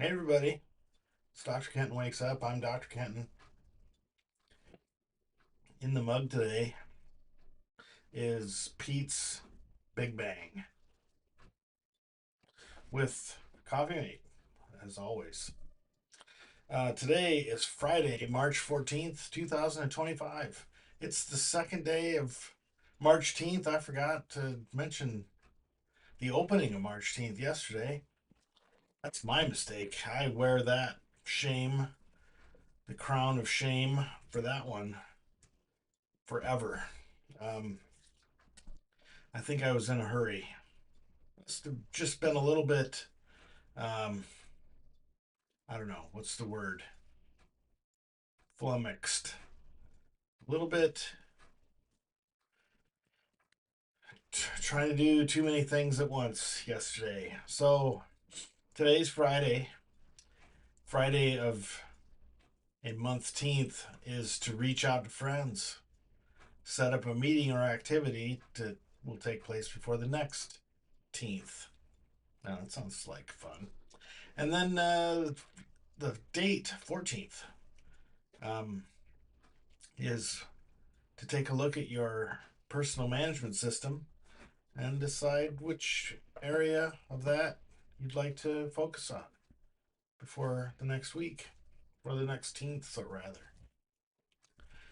Hey everybody, it's Dr. Kenton Wakes Up. I'm Dr. Kenton. In the mug today is Peets Big Bang with Coffeemate, as always. Today is Friday, March 14th, 2025. It's the second day of MARCHTEENTH. I forgot to mention the opening of MARCHTEENTH yesterday. That's my mistake. I wear that shame, the crown of shame for that one forever. Um, I think I was in a hurry. It's just been a little bit, um, I don't know, what's the word? Flummoxed. A little bit trying to do too many things at once yesterday. So today's Friday. Friday of a month teenth is to reach out to friends, set up a meeting or activity that will take place before the next teenth. Now, that sounds like fun. And then the date, 14th, um, is to take a look at your personal management system and decide which area of that you'd like to focus on before the next week, or the next teenth, so rather.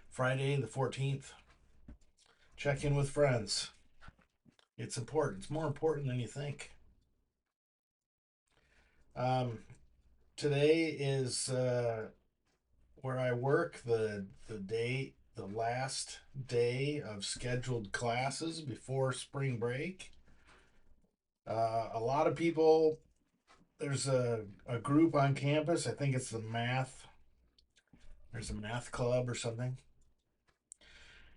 Friday, the 14th, check in with friends. It's important. It's more important than you think. Um, Today is where I work, the last day of scheduled classes before spring break. A lot of people, there's a group on campus. I think it's there's a math club or something.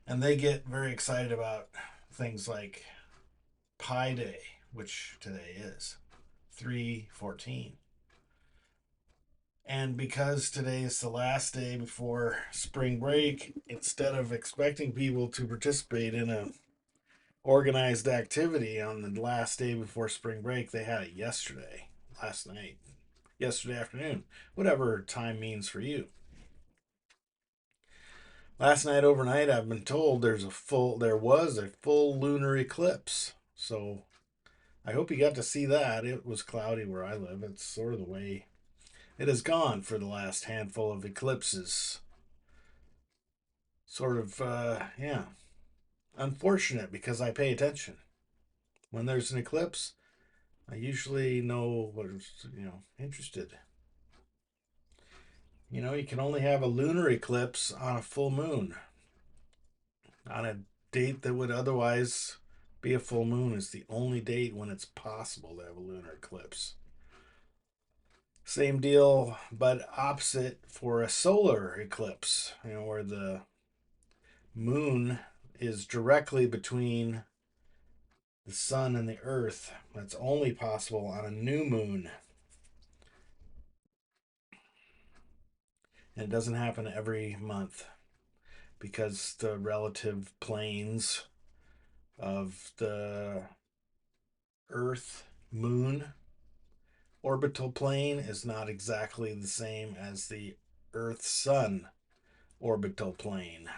And they get very excited about things like Pi Day, which today is 3/14. And because today is the last day before spring break, instead of expecting people to participate in a organized activity on the last day before spring break, they had it yesterday, last night, yesterday afternoon, whatever time means for you. Last night overnight, I've been told there was a full lunar eclipse. So I hope you got to see that. It was cloudy where I live. It's sort of the way it has gone for the last handful of eclipses. Sort of, yeah, unfortunate because I pay attention. When there's an eclipse, I usually know what's, interested. You can only have a lunar eclipse on a full moon. On a date that would otherwise be a full moon is the only date when it's possible to have a lunar eclipse. Same deal, but opposite for a solar eclipse, where the moon is directly between the sun and the earth. That's only possible on a new moon. And it doesn't happen every month because the relative planes of the earth moon orbital plane is not exactly the same as the earth sun orbital plane.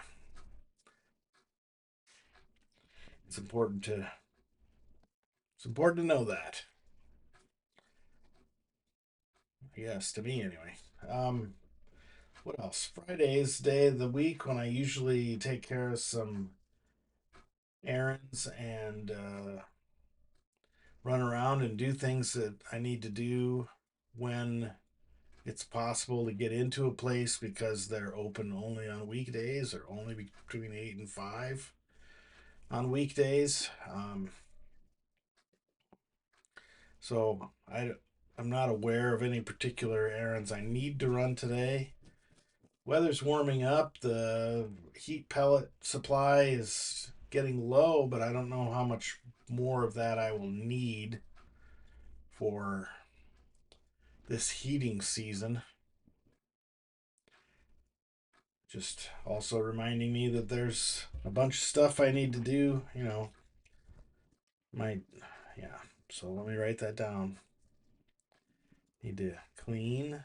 It's important to it's important to know that. Yes, to me anyway. Um, what else? Friday is the day of the week when I usually take care of some errands and run around and do things that I need to do when it's possible to get into a place because they're open only on weekdays or only between 8 and 5 on weekdays. So I'm not aware of any particular errands I need to run today. Weather's warming up. The heat pellet supply is getting low, but I don't know how much more of that I will need for this heating season. Just also reminding me that there's a bunch of stuff I need to do, my yeah. So let me write that down. Need to clean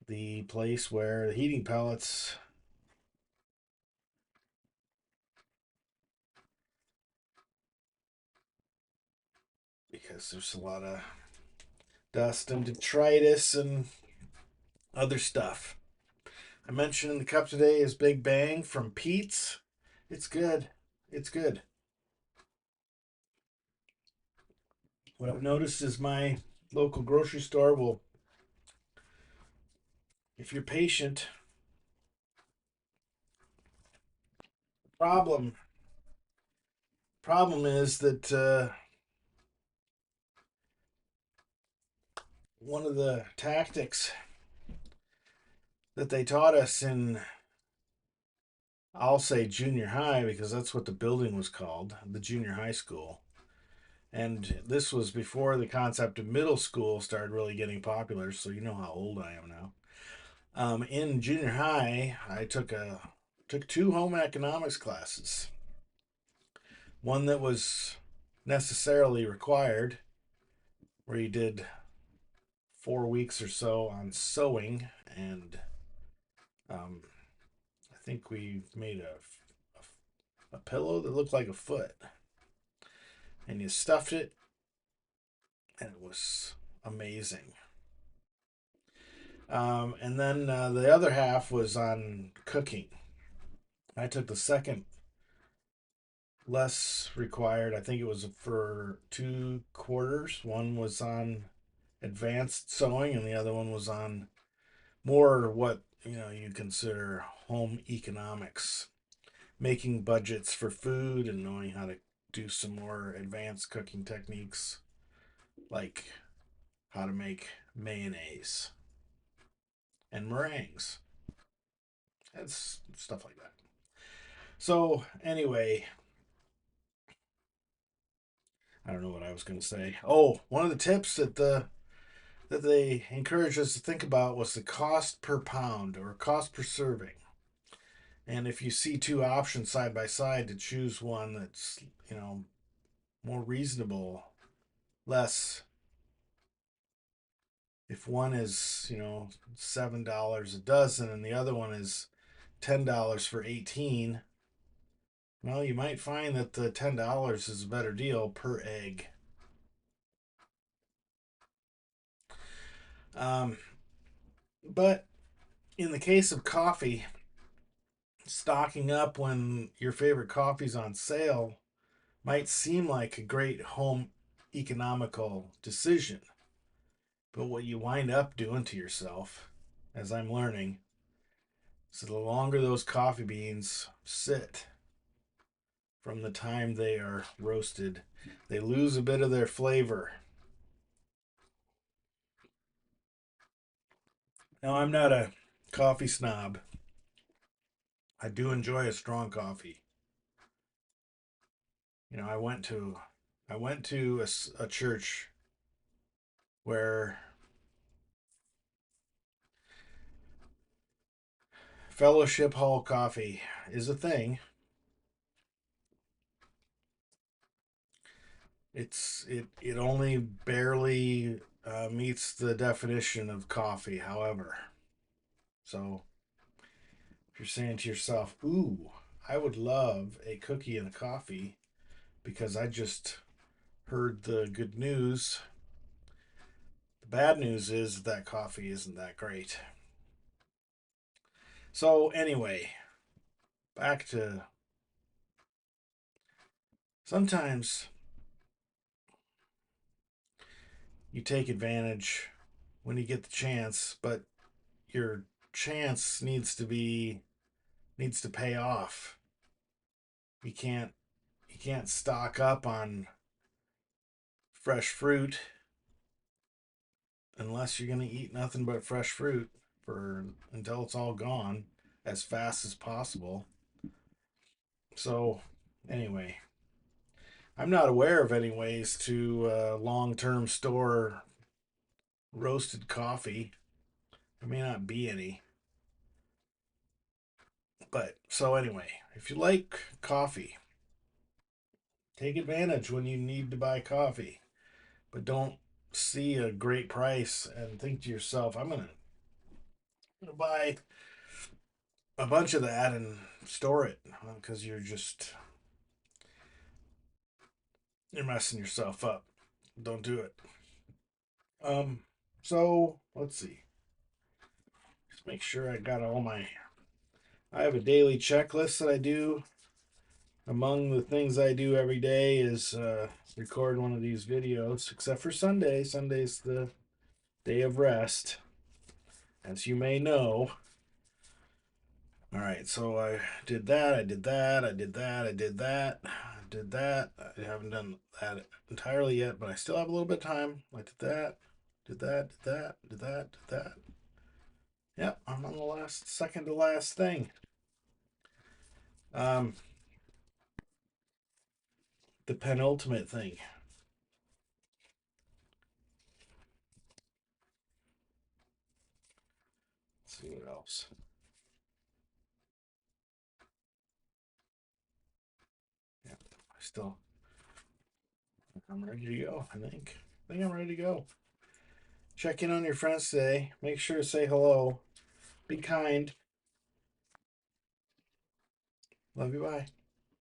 the place where the heating pellets, because there's a lot of dust and detritus and other stuff. I mentioned in the cup today is Big Bang from Peets. It's good. It's good. What I've noticed is my local grocery store will, if you're patient, problem problem is that one of the tactics that they taught us in, I'll say junior high because that's what the building was called, the junior high school. And this was before the concept of middle school started really getting popular, so you know how old I am now. In junior high, I took two home economics classes. One that was necessarily required, where you did 4 weeks or so on sewing, and um, I think we made a pillow that looked like a foot, and you stuffed it, and it was amazing. And then the other half was on cooking. I took the second less required. I think it was for 2 quarters. One was on advanced sewing, and the other one was on more what you consider home economics, making budgets for food and knowing how to do some more advanced cooking techniques, like how to make mayonnaise and meringues. It's stuff like that. So anyway, I don't know what I was going to say. Oh, one of the tips that they encouraged us to think about was the cost per pound or cost per serving. And if you see two options side by side, to choose one that's, more reasonable, less. If one is, $7 a dozen and the other one is $10 for 18, well, you might find that the $10 is a better deal per egg. Um, but in the case of coffee, stocking up when your favorite coffee's on sale might seem like a great home economical decision. But what you wind up doing to yourself, as I'm learning, is the longer those coffee beans sit from the time they are roasted, they lose a bit of their flavor. Now, I'm not a coffee snob. I do enjoy a strong coffee. I went to a church where fellowship hall coffee is a thing. It only barely meets the definition of coffee, however. So if you're saying to yourself, "Ooh, I would love a cookie and a coffee," because I just heard the good news. The bad news is that coffee isn't that great. So anyway, back to, sometimes you take advantage when you get the chance, but your chance needs to pay off. You can't stock up on fresh fruit unless you're going to eat nothing but fresh fruit for until it's all gone as fast as possible. So anyway, I'm not aware of any ways to long-term store roasted coffee. There may not be any. But so anyway, if you like coffee, take advantage when you need to buy coffee. But don't see a great price and think to yourself, gonna buy a bunch of that and store it because you're messing yourself up. Don't do it. Um, so let's see. Just make sure I got all my. I have a daily checklist that I do. Among the things I do every day is record one of these videos, except for Sunday. Sunday's the day of rest, as you may know. All right, so I did that, I did that, I did that, I did that, I did that. I haven't done that entirely yet, but I still have a little bit of time. I did that, did that, did that, did that, did that. Yep, I'm on the last, second to last thing. Um, the penultimate thing. Let's see what else. Yeah, I'm ready to go. I think I'm ready to go. Check in on your friends today. Make sure to say hello. Be kind. Love you. Bye.